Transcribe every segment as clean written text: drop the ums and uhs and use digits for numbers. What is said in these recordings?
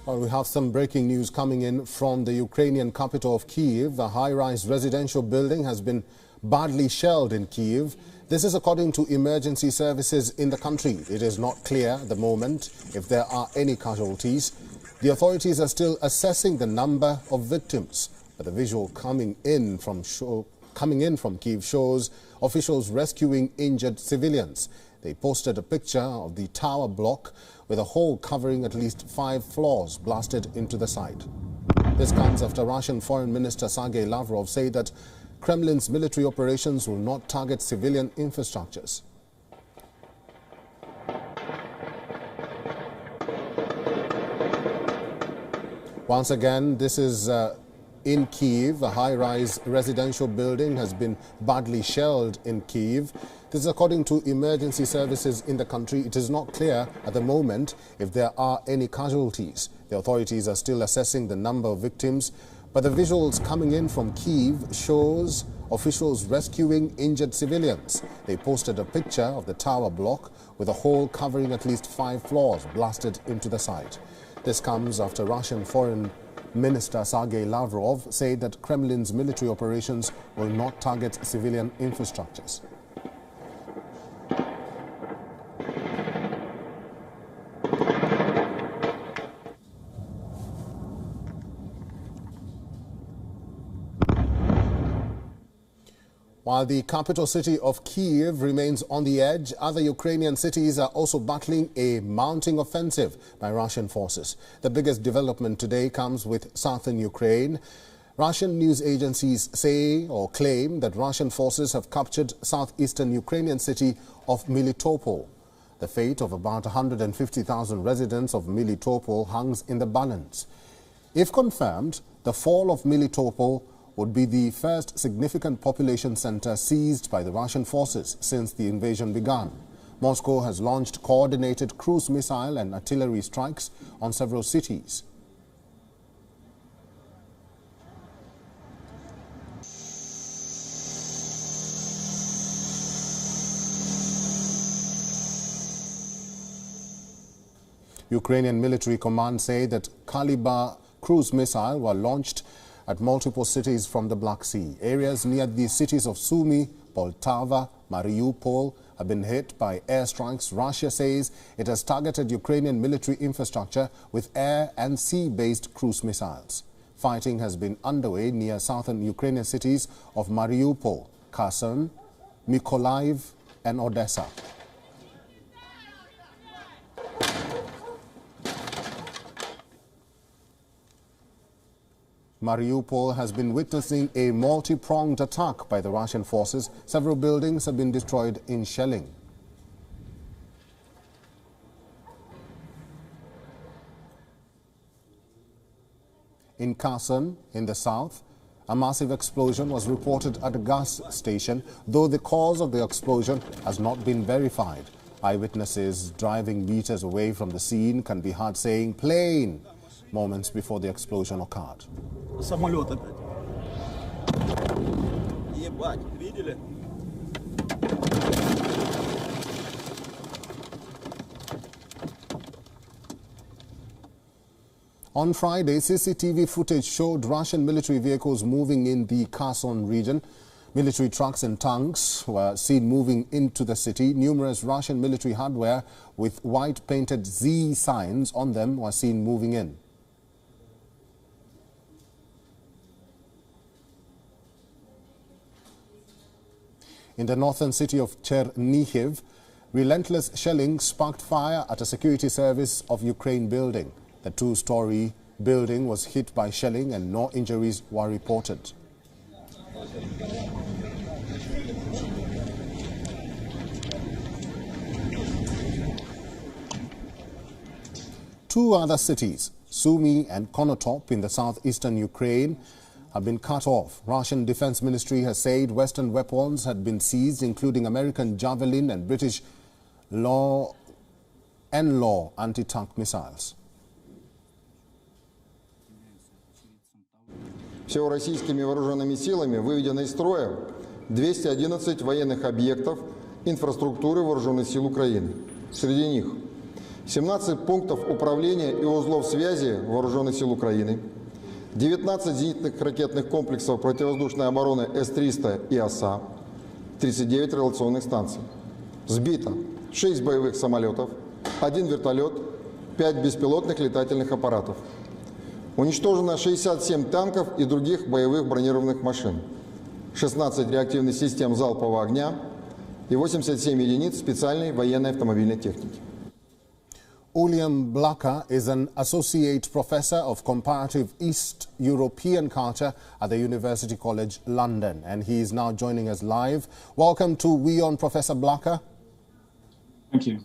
Well, we have some breaking news coming in from the Ukrainian capital of Kyiv. A high-rise residential building has been badly shelled in Kyiv. This is according to emergency services in the country. It is not clear at the moment if there are any casualties. The authorities are still assessing the number of victims. But the visual coming in from Kyiv shows officials rescuing injured civilians. They posted a picture of the tower block with a hole covering at least 5 floors blasted into the site. This comes after Russian Foreign Minister Sergei Lavrov said that Kremlin's military operations will not target civilian infrastructures. Once again, this is in Kyiv. A high-rise residential building has been badly shelled in Kyiv. This is according to emergency services in the country. It is not clear at the moment if there are any casualties. The authorities are still assessing the number of victims, but the visuals coming in from Kyiv shows officials rescuing injured civilians. They posted a picture of the tower block with a hole covering at least 5 floors blasted into the site. This comes after Russian Foreign Minister Sergei Lavrov said that Kremlin's military operations will not target civilian infrastructures. While the capital city of Kyiv remains on the edge, other Ukrainian cities are also battling a mounting offensive by Russian forces. The biggest development today comes with southern Ukraine. Russian news agencies say or claim that Russian forces have captured southeastern Ukrainian city of Melitopol. The fate of about 150,000 residents of Melitopol hangs in the balance. If confirmed, the fall of Melitopol would be the first significant population center seized by the Russian forces since the invasion began. Moscow has launched coordinated cruise missile and artillery strikes on several cities. Ukrainian military command say that Kalibr cruise missiles were launched at multiple cities from the Black Sea. Areas near the cities of Sumy, Poltava, Mariupol have been hit by airstrikes. Russia says it has targeted Ukrainian military infrastructure with air and sea-based cruise missiles. Fighting has been underway near southern Ukrainian cities of Mariupol, Kherson, Mykolaiv and Odessa. Mariupol has been witnessing a multi-pronged attack by the Russian forces. Several buildings have been destroyed in shelling. In Kherson, in the south, a massive explosion was reported at a gas station, though the cause of the explosion has not been verified. Eyewitnesses driving meters away from the scene can be heard saying "plane" moments before the explosion occurred. Самолет опять. Ебать, видели? On Friday, CCTV footage showed Russian military vehicles moving in the Kherson region. Military trucks and tanks were seen moving into the city. Numerous Russian military hardware with white painted Z signs on them were seen moving in. In the northern city of Chernihiv, relentless shelling sparked fire at a security service of Ukraine building. The 2-story building was hit by shelling and no injuries were reported. Two other cities, Sumy and Konotop in the southeastern Ukraine, have been cut off. Russian Defense Ministry has said Western weapons had been seized, including American Javelin and British Law anti-tank missiles. Всего российскими вооруженными силами выведено из строя 211 военных объектов инфраструктуры вооруженных сил Украины. Среди них 17 пунктов управления и узлов связи Вооруженных сил Украины, 19 зенитных ракетных комплексов противовоздушной обороны С-300 и ОСА, 39 реляционных станций. Сбито 6 боевых самолетов, 1 вертолет, 5 беспилотных летательных аппаратов. Уничтожено 67 танков и других боевых бронированных машин, 16 реактивных систем залпового огня и 87 единиц специальной военной автомобильной техники. Uliam Blacker is an associate professor of comparative East European culture at the University College London, and he is now joining us live. Welcome to WION, Professor Blacker. Thank you.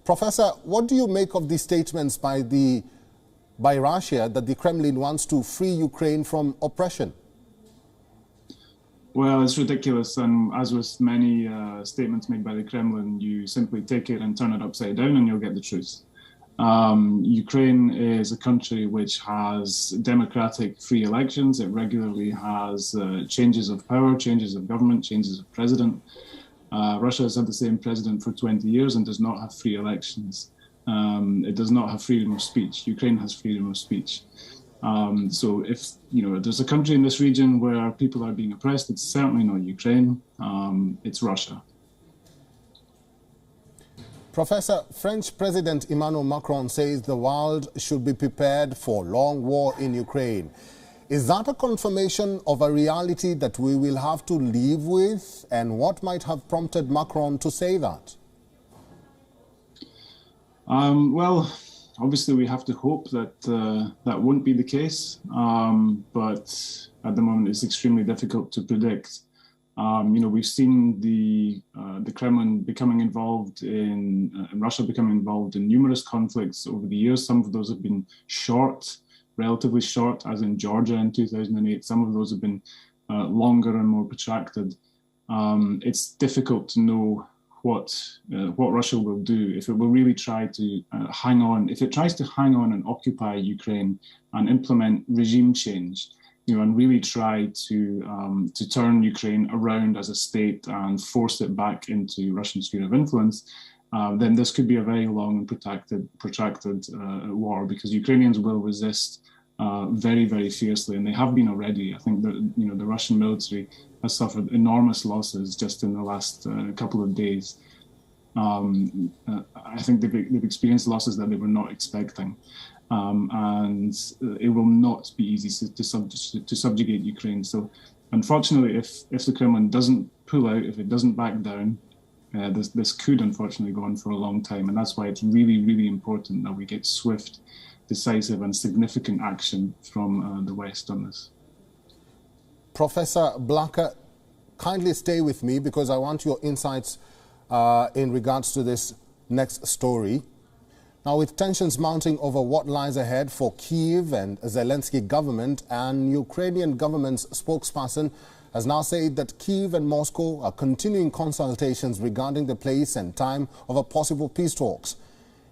Professor, what do you make of the statements by Russia that the Kremlin wants to free Ukraine from oppression? Well, it's ridiculous, and as with many statements made by the Kremlin, you simply take it and turn it upside down and you'll get the truth. Ukraine is a country which has democratic free elections. It regularly has changes of power, changes of government, changes of president. Russia has had the same president for 20 years and does not have free elections. It does not have freedom of speech. Ukraine has freedom of speech. So if there's a country in this region where people are being oppressed, it's certainly not Ukraine, it's Russia. Professor, French President Emmanuel Macron says the world should be prepared for long war in Ukraine. Is that a confirmation of a reality that we will have to live with? And what might have prompted Macron to say that? Well, obviously we have to hope that that won't be the case, but at the moment it's extremely difficult to predict. We've seen the Kremlin becoming involved in Russia becoming involved in numerous conflicts over the years. Some of those have been short, relatively short, as in Georgia in 2008. Some of those have been longer and more protracted. It's difficult to know what Russia will do if it will really try to hang on. If it tries to hang on and occupy Ukraine and implement regime change, and really try to turn Ukraine around as a state and force it back into Russian sphere of influence, then this could be a very long and protracted war, because Ukrainians will resist very, very fiercely, and they have been already. I think that the Russian military has suffered enormous losses just in the last couple of days. I think they've experienced losses that they were not expecting. And it will not be easy to subjugate Ukraine. So, unfortunately, if the Kremlin doesn't pull out, if it doesn't back down, this could unfortunately go on for a long time. And that's why it's really, really important that we get swift, decisive, and significant action from the West on this. Professor Blacker, kindly stay with me because I want your insights in regards to this next story. Now, with tensions mounting over what lies ahead for Kyiv and Zelensky government, and Ukrainian government's spokesperson has now said that Kyiv and Moscow are continuing consultations regarding the place and time of a possible peace talks.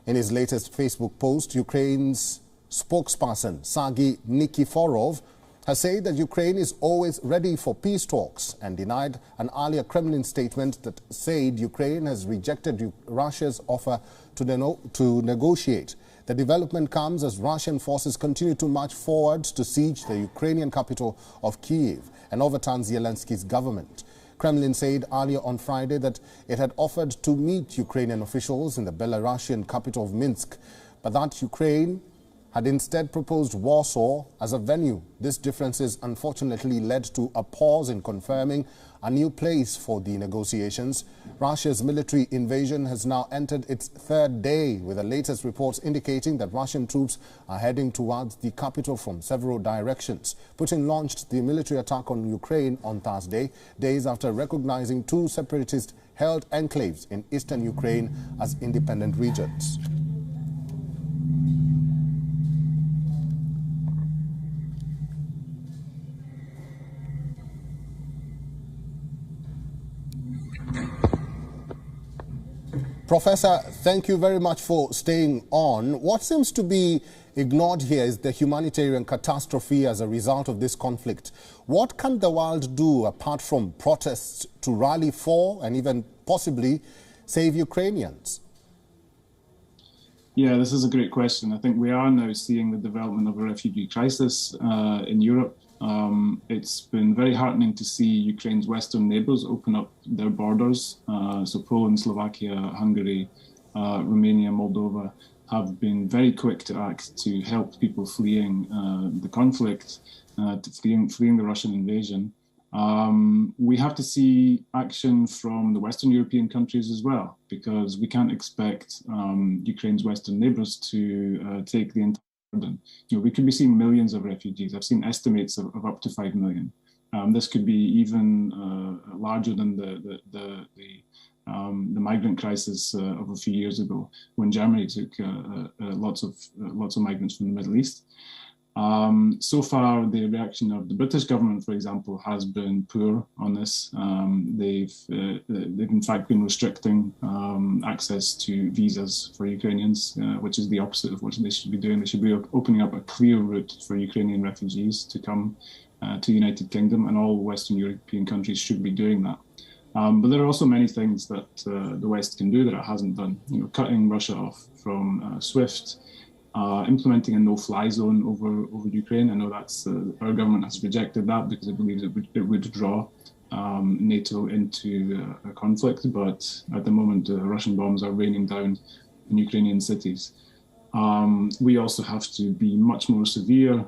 In his latest Facebook post, Ukraine's spokesperson, Sergei Nikiforov, has said that Ukraine is always ready for peace talks and denied an earlier Kremlin statement that said Ukraine has rejected Russia's offer to negotiate. The development comes as Russian forces continue to march forward to siege the Ukrainian capital of Kyiv and overturn Zelensky's government. Kremlin said earlier on Friday that it had offered to meet Ukrainian officials in the Belarusian capital of Minsk, but that Ukraine had instead proposed Warsaw as a venue. These differences unfortunately led to a pause in confirming a new place for the negotiations. Russia's military invasion has now entered its third day, with the latest reports indicating that Russian troops are heading towards the capital from several directions. Putin launched the military attack on Ukraine on Thursday, days after recognizing two separatist-held enclaves in eastern Ukraine as independent regions. Professor, thank you very much for staying on. What seems to be ignored here is the humanitarian catastrophe as a result of this conflict. What can the world do apart from protests to rally for and even possibly save Ukrainians? Yeah, this is a great question. I think we are now seeing the development of a refugee crisis in Europe. It's been very heartening to see Ukraine's western neighbours open up their borders. So Poland, Slovakia, Hungary, Romania, Moldova have been very quick to act to help people fleeing the conflict, fleeing the Russian invasion. We have to see action from the Western European countries as well, because we can't expect Ukraine's Western neighbours to take the entire burden. We could be seeing millions of refugees. I've seen estimates of up to 5 million. This could be even larger than the migrant crisis of a few years ago, when Germany took lots of migrants from the Middle East. So far, the reaction of the British government, for example, has been poor on this. They've in fact been restricting access to visas for Ukrainians, which is the opposite of what they should be doing. They should be opening up a clear route for Ukrainian refugees to come to the United Kingdom, and all Western European countries should be doing that. But there are also many things that the West can do that it hasn't done. Cutting Russia off from SWIFT, implementing a no-fly zone over Ukraine. I know that's our government has rejected that because it believes it would draw NATO into a conflict. But at the moment, Russian bombs are raining down in Ukrainian cities. We also have to be much more severe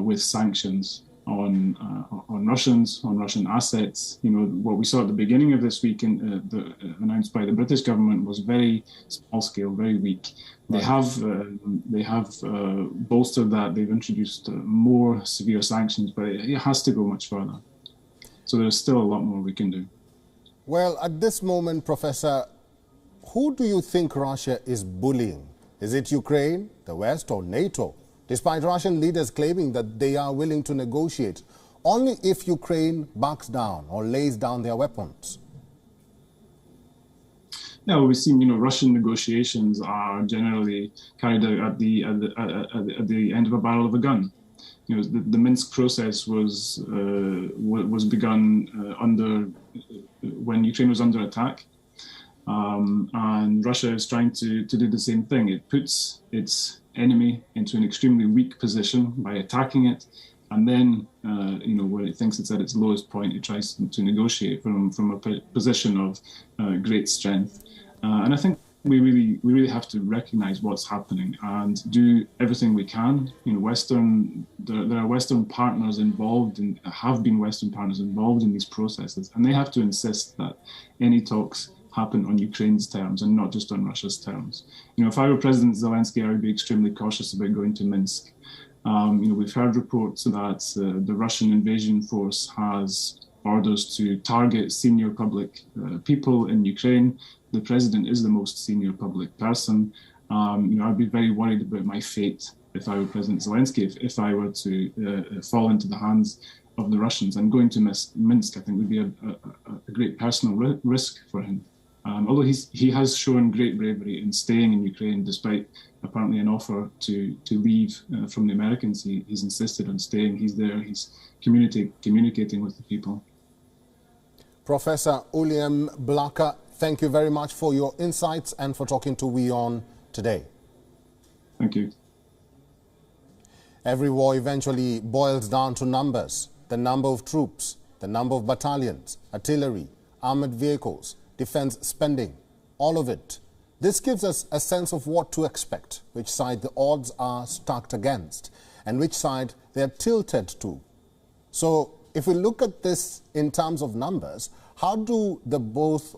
with sanctions on Russians, on Russian assets. What we saw at the beginning of this week announced by the British government was very small scale, very weak. They have bolstered that. They've introduced more severe sanctions, but it has to go much further. So there's still a lot more we can do. Well, at this moment, Professor, who do you think Russia is bullying? Is it Ukraine, the West, or NATO? Despite Russian leaders claiming that they are willing to negotiate only if Ukraine backs down or lays down their weapons. Yeah, we've seen, Russian negotiations are generally carried out at the end of a barrel of a gun. The Minsk process was begun when Ukraine was under attack, and Russia is trying to do the same thing. It puts its enemy into an extremely weak position by attacking it, and then when it thinks it's at its lowest point, it tries to negotiate from a position of great strength. And I think we really have to recognize what's happening and do everything we can. There are Western partners involved, and have been Western partners involved in these processes, and they have to insist that any talks happen on Ukraine's terms and not just on Russia's terms. If I were President Zelensky, I would be extremely cautious about going to Minsk. We've heard reports that the Russian invasion force has orders to target senior public people in Ukraine. The president is the most senior public person. I'd be very worried about my fate if I were President Zelensky, if I were to fall into the hands of the Russians. And going to Minsk, I think, would be a great personal risk for him. Although he has shown great bravery in staying in Ukraine, despite apparently an offer to leave from the Americans, he's insisted on staying. He's there. He's communicating with the people. Professor Uliam Blaka, thank you very much for your insights and for talking to WION today. Thank you. Every war eventually boils down to numbers: the number of troops, the number of battalions, artillery, armored vehicles, defense spending, all of it. This gives us a sense of what to expect, which side the odds are stacked against, and which side they are tilted to. So if we look at this in terms of numbers, how do both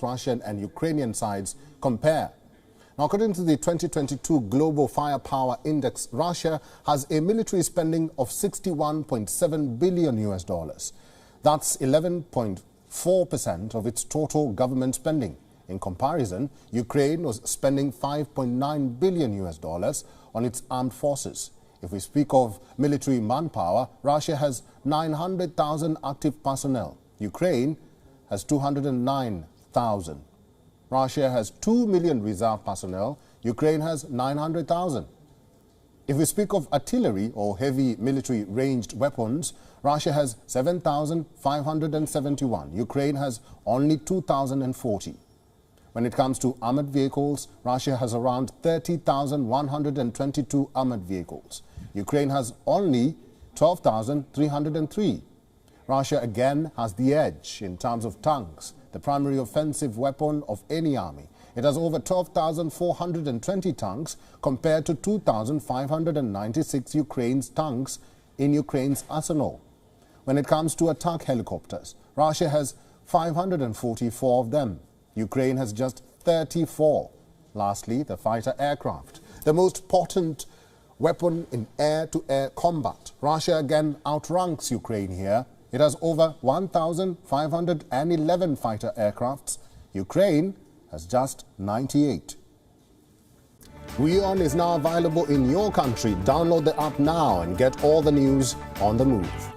Russian and Ukrainian sides compare? Now, according to the 2022 Global Firepower Index, Russia has a military spending of $61.7 billion. That's 11.4% of its total government spending. In comparison, Ukraine was spending $5.9 billion on its armed forces. If we speak of military manpower, Russia has 900,000 active personnel. Ukraine has 209,000. Russia has 2 million reserve personnel. Ukraine has 900,000. If we speak of artillery or heavy military ranged weapons, Russia has 7,571. Ukraine has only 2,040. When it comes to armored vehicles, Russia has around 30,122 armored vehicles. Ukraine has only 12,303. Russia again has the edge in terms of tanks, the primary offensive weapon of any army. It has over 12,420 tanks compared to 2,596 Ukraine's tanks in Ukraine's arsenal. When it comes to attack helicopters, Russia has 544 of them. Ukraine has just 34. Lastly, the fighter aircraft, the most potent weapon in air-to-air combat. Russia again outranks Ukraine here. It has over 1,511 fighter aircrafts. Ukraine has just 98. WION is now available in your country. Download the app now and get all the news on the move.